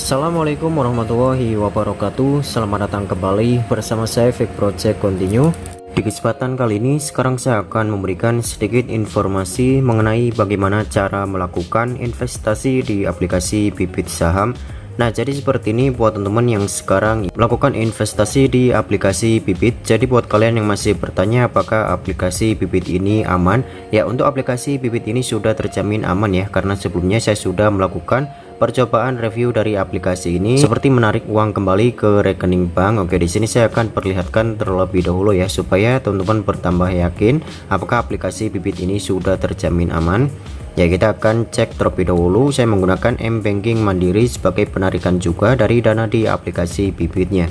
Assalamualaikum warahmatullahi wabarakatuh. Selamat datang kembali bersama saya Fake Project Continue. Di kesempatan kali ini sekarang saya akan memberikan sedikit informasi mengenai bagaimana cara melakukan investasi di aplikasi bibit saham. Nah, jadi seperti ini buat teman-teman yang sekarang melakukan investasi di aplikasi bibit. Jadi buat kalian yang masih bertanya apakah aplikasi bibit ini aman, ya untuk aplikasi bibit ini sudah terjamin aman ya, karena sebelumnya saya sudah melakukan percobaan review dari aplikasi ini seperti menarik uang kembali ke rekening bank. Oke, di sini saya akan perlihatkan terlebih dahulu ya, supaya teman-teman bertambah yakin apakah aplikasi bibit ini sudah terjamin aman. Ya, kita akan cek terlebih dahulu. Saya menggunakan M-Banking Mandiri sebagai penarikan juga dari dana di aplikasi bibitnya.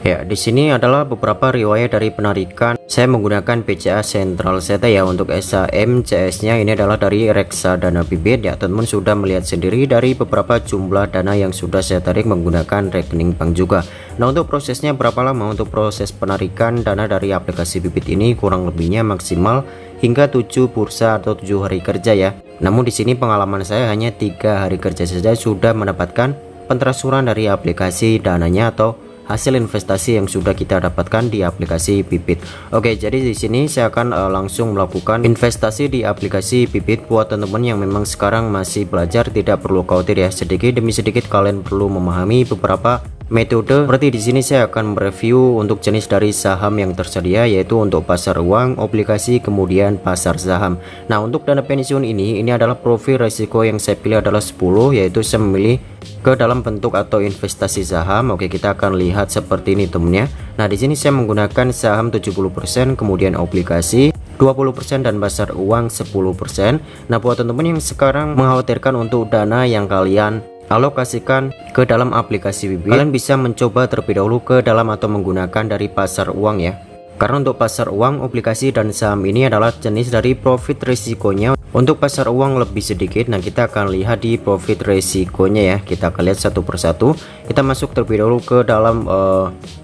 Ya, di sini adalah beberapa riwayat dari penarikan. Saya menggunakan BCA Central Seta ya. Untuk SAM CS-nya ini adalah dari Reksadana Bibit ya. Teman-teman sudah melihat sendiri dari beberapa jumlah dana yang sudah saya tarik menggunakan rekening bank juga. Nah, untuk prosesnya berapa lama untuk proses penarikan dana dari aplikasi Bibit ini? Kurang lebihnya maksimal hingga 7 bursa atau 7 hari kerja ya. Namun di sini pengalaman saya hanya 3 hari kerja saja sudah mendapatkan pentransferan dari aplikasi dananya atau hasil investasi yang sudah kita dapatkan di aplikasi Bibit. Oke, jadi di sini saya akan langsung melakukan investasi di aplikasi Bibit. Buat teman-teman yang memang sekarang masih belajar, tidak perlu khawatir ya. Sedikit demi sedikit kalian perlu memahami beberapa metode. Seperti di sini saya akan mereview untuk jenis dari saham yang tersedia, yaitu untuk pasar uang, obligasi, kemudian pasar saham. Nah, untuk dana pensiun ini adalah profil risiko yang saya pilih adalah 10, yaitu saya memilih ke dalam bentuk atau investasi saham. Oke, kita akan lihat seperti ini temennya. Nah, di sini saya menggunakan saham 70%, kemudian obligasi 20% dan pasar uang 10%. Nah, buat teman-teman yang sekarang mengkhawatirkan untuk dana yang kalian alokasikan ke dalam aplikasi Bibit, kalian bisa mencoba terlebih dahulu ke dalam atau menggunakan dari pasar uang ya. Karena untuk pasar uang, obligasi dan saham ini adalah jenis dari profit risikonya. Untuk pasar uang lebih sedikit. Nah, kita akan lihat di profit risikonya ya. Kita akan lihat satu persatu. Kita masuk terlebih dahulu ke dalam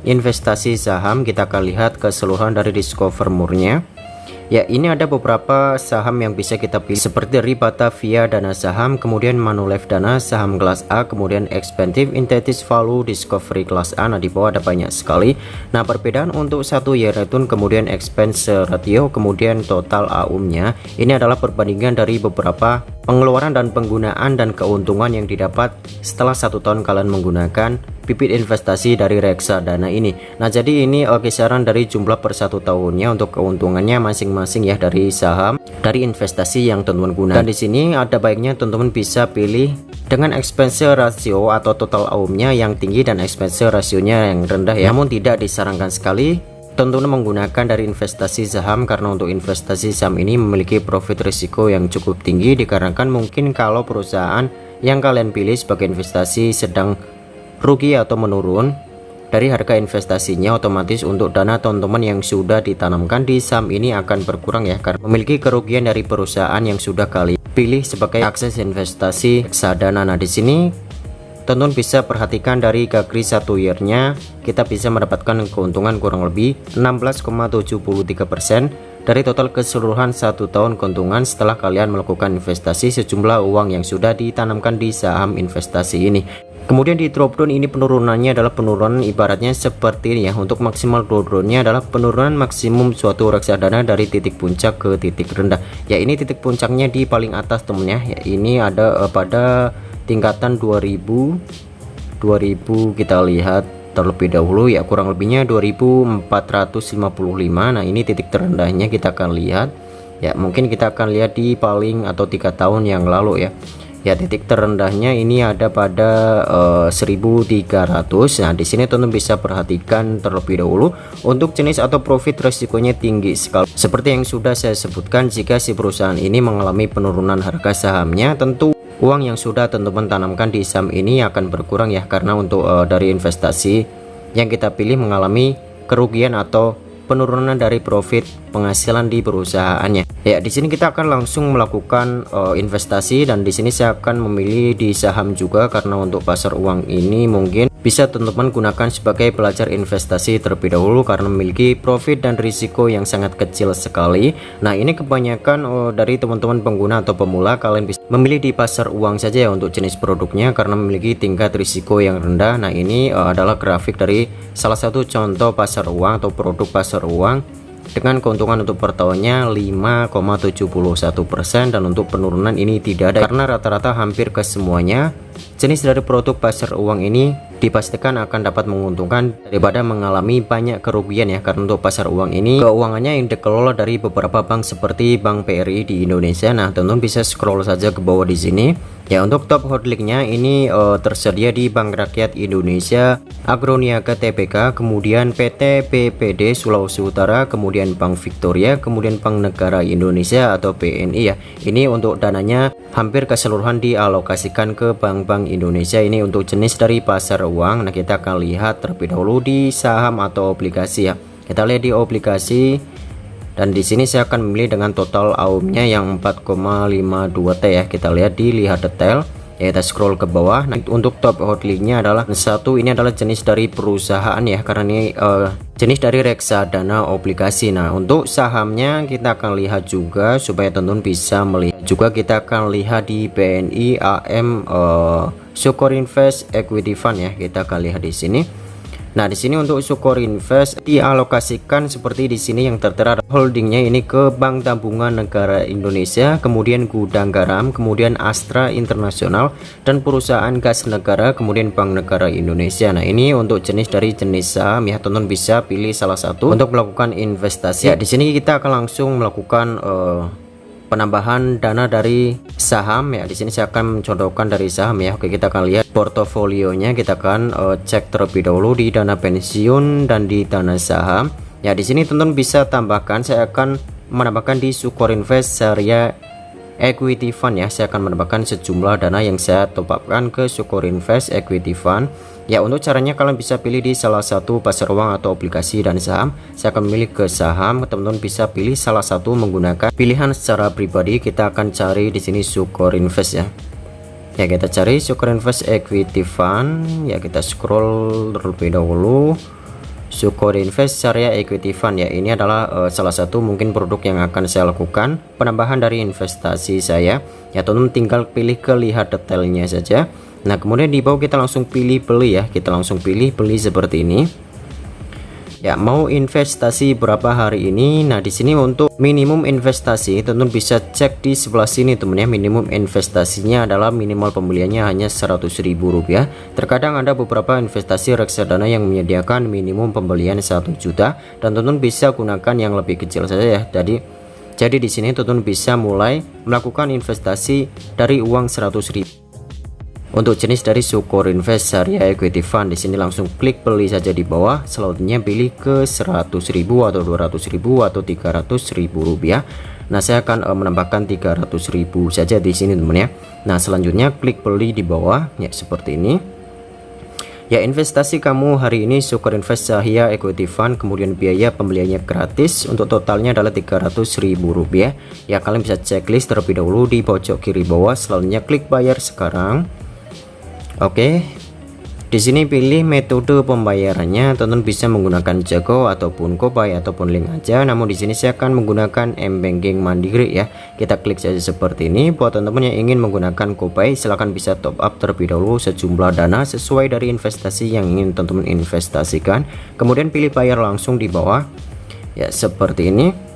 investasi saham. Kita akan lihat keseluruhan dari Discover More-nya. Ya, ini ada beberapa saham yang bisa kita pilih seperti dari Batavia Dana Saham, kemudian Manulife Dana Saham kelas A, kemudian Expansive Intetis Value Discovery kelas A. Nah, di bawah ada banyak sekali. Nah, perbedaan untuk satu year return, kemudian expense ratio, kemudian total AUM-nya. Ini adalah perbandingan dari beberapa pengeluaran dan penggunaan dan keuntungan yang didapat setelah 1 tahun kalian menggunakan bibit investasi dari reksadana ini. Nah, jadi ini kisaran dari jumlah per 1 tahunnya untuk keuntungannya masing-masing ya, dari saham, dari investasi yang teman-teman gunakan. Dan di sini ada baiknya teman-teman bisa pilih dengan expense ratio atau total AUM-nya yang tinggi dan expense rasionya yang rendah ya. Namun tidak disarankan sekali teman-teman menggunakan dari investasi saham, karena untuk investasi saham ini memiliki profit risiko yang cukup tinggi, dikarenakan mungkin kalau perusahaan yang kalian pilih sebagai investasi sedang rugi atau menurun dari harga investasinya, otomatis untuk dana teman-teman yang sudah ditanamkan di saham ini akan berkurang ya, karena memiliki kerugian dari perusahaan yang sudah kalian pilih sebagai akses investasi reksadana. Nah, di sini teman-teman bisa perhatikan dari garis 1 year-nya, kita bisa mendapatkan keuntungan kurang lebih 16,73% dari total keseluruhan 1 tahun keuntungan setelah kalian melakukan investasi sejumlah uang yang sudah ditanamkan di saham investasi ini. Kemudian di dropdown ini penurunannya adalah penurunan ibaratnya seperti ini ya. Untuk maksimal drawdownnya adalah penurunan maksimum suatu reksadana dari titik puncak ke titik rendah. Ya, ini titik puncaknya di paling atas temennya ya. Ini ada pada tingkatan 2000 kita lihat terlebih dahulu ya, kurang lebihnya 2455. Nah, ini titik terendahnya kita akan lihat ya. Mungkin kita akan lihat di paling atau 3 tahun yang lalu ya. Ya, titik terendahnya ini ada pada 1300. Nah, di sini teman-teman bisa perhatikan terlebih dahulu untuk jenis atau profit resikonya tinggi sekali. Seperti yang sudah saya sebutkan, jika si perusahaan ini mengalami penurunan harga sahamnya, tentu uang yang sudah teman-teman tanamkan di saham ini akan berkurang ya, karena untuk dari investasi yang kita pilih mengalami kerugian atau penurunan dari profit penghasilan di perusahaannya. Ya, di sini kita akan langsung melakukan investasi, dan di sini saya akan memilih di saham juga, karena untuk pasar uang ini mungkin bisa teman-teman gunakan sebagai pelajar investasi terlebih dahulu karena memiliki profit dan risiko yang sangat kecil sekali. Nah, ini kebanyakan dari teman-teman pengguna atau pemula, kalian bisa memilih di pasar uang saja ya untuk jenis produknya karena memiliki tingkat risiko yang rendah. Nah, ini adalah grafik dari salah satu contoh pasar uang atau produk pasar uang dengan keuntungan untuk per tahunnya 5,71%, dan untuk penurunan ini tidak ada karena rata-rata hampir ke semuanya jenis dari produk pasar uang ini dipastikan akan dapat menguntungkan daripada mengalami banyak kerugian ya, karena untuk pasar uang ini keuangannya yang dikelola dari beberapa bank seperti Bank BRI di Indonesia. Nah, teman-teman bisa scroll saja ke bawah di sini. Ya, untuk top holdingnya ini tersedia di Bank Rakyat Indonesia, Agroniaga Tbk, kemudian PT BPD Sulawesi Utara, kemudian Bank Victoria, kemudian Bank Negara Indonesia atau BNI ya. Ini untuk dananya hampir keseluruhan dialokasikan ke bank-bank Indonesia. Ini untuk jenis dari pasar uang. Nah, kita akan lihat terlebih dahulu di saham atau obligasi ya. Kita lihat di obligasi. Dan di sini saya akan memilih dengan total AUM-nya yang 4,52 T ya. Kita lihat dilihat detail. Ya, kita scroll ke bawah. Nah, untuk top holdingnya adalah satu, ini adalah jenis dari perusahaan ya, karena ini jenis dari reksadana obligasi. Nah, untuk sahamnya kita akan lihat juga supaya teman-teman bisa melihat juga. Kita akan lihat di BNI AM Sukor Invest Equity Fund ya. Kita akan lihat di sini. Nah, di sini untuk Sukor Invest dialokasikan seperti di sini yang tertera holdingnya ini ke Bank Tabungan Negara Indonesia, kemudian Gudang Garam, kemudian Astra Internasional, dan perusahaan gas negara, kemudian Bank Negara Indonesia. Nah, ini untuk jenis dari jenis saham ya, teman-teman bisa pilih salah satu untuk melakukan investasi. Ya, di sini kita akan langsung melakukan penambahan dana dari saham ya. Di sini saya akan mencontohkan dari saham ya. Oke, kita akan lihat portofolionya. Kita akan cek terlebih dahulu di dana pensiun dan di dana saham. Ya, di sini teman-teman bisa tambahkan. Saya akan menambahkan di Sukor Invest Syariah Equity Fund ya. Saya akan menambahkan sejumlah dana yang saya top upkan ke Sukor Invest Equity Fund. Ya, untuk caranya kalian bisa pilih di salah satu pasar uang atau obligasi dan saham. Saya akan memilih ke saham. Teman-teman bisa pilih salah satu menggunakan pilihan secara pribadi. Kita akan cari di sini Sukor Invest ya. Ya, kita cari Sukor Invest Equity Fund. Ya, kita scroll terlebih dahulu. Sukor Invest Syariah Equity Fund ya. Ini adalah salah satu mungkin produk yang akan saya lakukan penambahan dari investasi saya. Ya, teman-teman tinggal pilih ke lihat detailnya saja. Nah, kemudian di bawah kita langsung pilih beli ya. Kita langsung pilih beli seperti ini. Ya, mau investasi berapa hari ini? Nah, di sini untuk minimum investasi, teman-teman bisa cek di sebelah sini teman ya. Minimum investasinya adalah minimal pembeliannya hanya Rp100.000. Terkadang ada beberapa investasi reksadana yang menyediakan minimum pembelian 1 juta, dan teman-teman bisa gunakan yang lebih kecil saja ya. Jadi di sini teman-teman bisa mulai melakukan investasi dari uang 100.000. Untuk jenis dari Sukor Invest Syariah Equity Fund, di sini langsung klik beli saja di bawah. Selanjutnya pilih ke 100.000 atau 200.000 atau 300.000 rupiah. Nah, saya akan menambahkan 300.000 saja di sini teman ya. Nah, selanjutnya klik beli di bawah ya, seperti ini. Ya, investasi kamu hari ini Sukor Invest Syariah Equity Fund, kemudian biaya pembeliannya gratis, untuk totalnya adalah Rp300.000 ya. Kalian bisa checklist terlebih dahulu di pojok kiri bawah. Selanjutnya klik bayar sekarang. Oke, di sini pilih metode pembayarannya. Teman-teman bisa menggunakan Jago ataupun Kopay ataupun link aja. Namun di sini saya akan menggunakan M-Banking Mandiri ya. Kita klik saja seperti ini. Buat teman-teman yang ingin menggunakan Kopay, silahkan bisa top up terlebih dahulu sejumlah dana sesuai dari investasi yang ingin teman-teman investasikan. Kemudian pilih bayar langsung di bawah. Ya, seperti ini.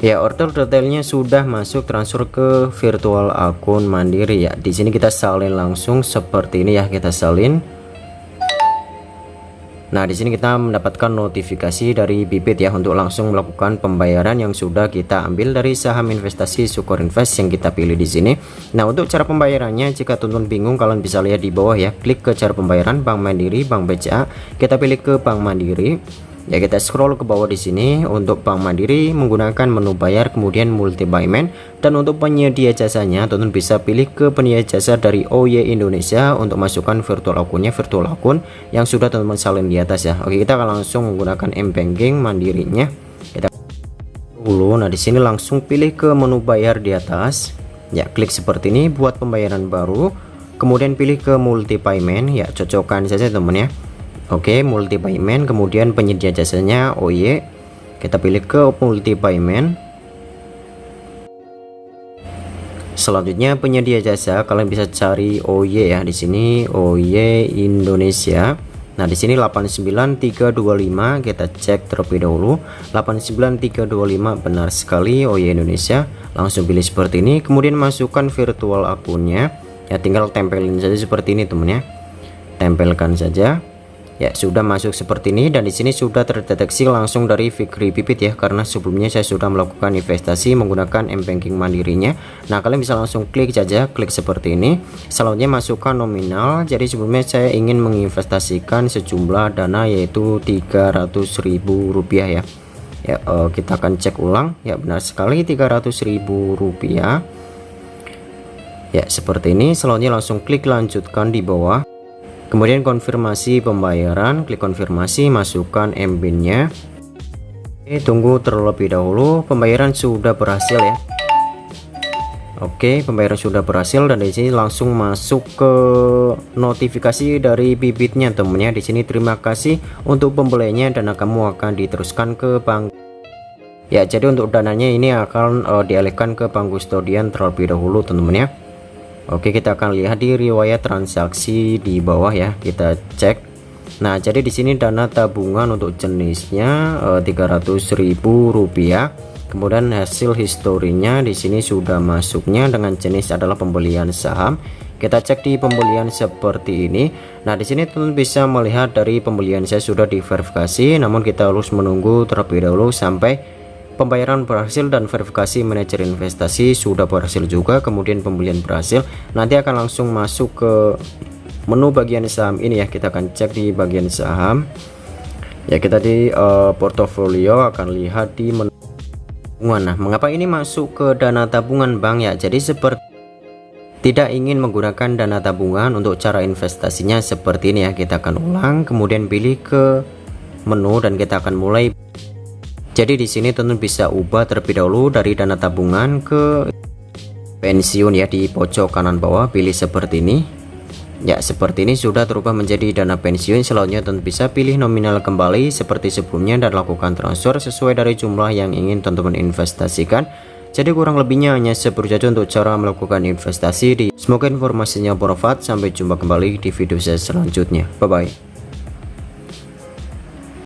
Ya, order detailnya sudah masuk transfer ke virtual akun Mandiri ya. Di sini kita salin langsung seperti ini ya, kita salin. Nah, di sini kita mendapatkan notifikasi dari Bibit ya untuk langsung melakukan pembayaran yang sudah kita ambil dari saham investasi Sukor Invest yang kita pilih di sini. Nah, untuk cara pembayarannya, jika teman-teman bingung, kalian bisa lihat di bawah ya. Klik ke cara pembayaran Bank Mandiri, Bank BCA. Kita pilih ke Bank Mandiri. Ya, kita scroll ke bawah di sini. Untuk Bank Mandiri menggunakan menu bayar, kemudian multi payment, dan untuk penyedia jasanya teman-teman bisa pilih ke penyedia jasa dari OY Indonesia untuk masukkan virtual akunnya, virtual akun yang sudah teman-teman salin di atas ya. Oke, kita akan langsung menggunakan M-Banking Mandirinya. Kita dulu. Nah, di sini langsung pilih ke menu bayar di atas. Ya, klik seperti ini buat pembayaran baru. kemudian pilih ke multi payment, ya cocokkan saja teman ya. Oke, multi payment, kemudian penyedia jasanya OY, kita pilih ke multi payment. Selanjutnya penyedia jasa, kalian bisa cari OY ya, di sini OY Indonesia. Nah di sini 89325, kita cek terlebih dahulu. 89325 benar sekali OY Indonesia. Langsung pilih seperti ini, kemudian masukkan virtual akunnya. Ya tinggal tempelin saja seperti ini teman ya. Tempelkan saja. Ya sudah masuk seperti ini, dan di sini sudah terdeteksi langsung dari Fikri Pipit ya, karena sebelumnya saya sudah melakukan investasi menggunakan m-banking mandirinya. Nah kalian bisa langsung klik saja, klik seperti ini. Selanjutnya masukkan nominal. Jadi sebelumnya saya ingin menginvestasikan sejumlah dana yaitu Rp300.000 ya. Ya kita akan cek ulang, ya benar sekali Rp300.000 ya, seperti ini. Selanjutnya langsung klik lanjutkan di bawah. Kemudian konfirmasi pembayaran, klik konfirmasi, masukkan MBIN-nya. Oke, tunggu terlebih dahulu, pembayaran sudah berhasil ya. Oke, pembayaran sudah berhasil, dan di sini langsung masuk ke notifikasi dari bibitnya temennya. Di sini terima kasih untuk pembeliannya, dana kamu akan diteruskan ke bank. Ya, jadi untuk dananya ini akan dialihkan ke bank kustodian terlebih dahulu teman-teman ya. Oke, kita akan lihat di riwayat transaksi di bawah ya, kita cek. Nah jadi di sini dana tabungan untuk jenisnya Rp300.000. Kemudian hasil historinya di sini sudah masuknya dengan jenis adalah pembelian saham. Kita cek di pembelian seperti ini. Nah di sini teman bisa melihat dari pembelian saya sudah diverifikasi, namun kita harus menunggu terlebih dahulu sampai pembayaran berhasil dan verifikasi manajer investasi sudah berhasil juga, kemudian pembelian berhasil. Nanti akan langsung masuk ke menu bagian saham ini ya. Kita akan cek di bagian saham ya, kita di portofolio akan lihat di menu tabungan. Nah mengapa ini masuk ke dana tabungan bank ya, jadi seperti tidak ingin menggunakan dana tabungan untuk cara investasinya seperti ini ya. Kita akan ulang, kemudian pilih ke menu dan kita akan mulai. Jadi di sini tentu bisa ubah terlebih dahulu dari dana tabungan ke pensiun ya, di pojok kanan bawah pilih seperti ini. Ya seperti ini sudah terubah menjadi dana pensiun. Selanjutnya tentu bisa pilih nominal kembali seperti sebelumnya dan lakukan transfer sesuai dari jumlah yang ingin teman-teman investasikan. Jadi kurang lebihnya hanya seperti itu untuk cara melakukan investasi di. Semoga informasinya bermanfaat. Sampai jumpa kembali di video saya selanjutnya. Bye bye.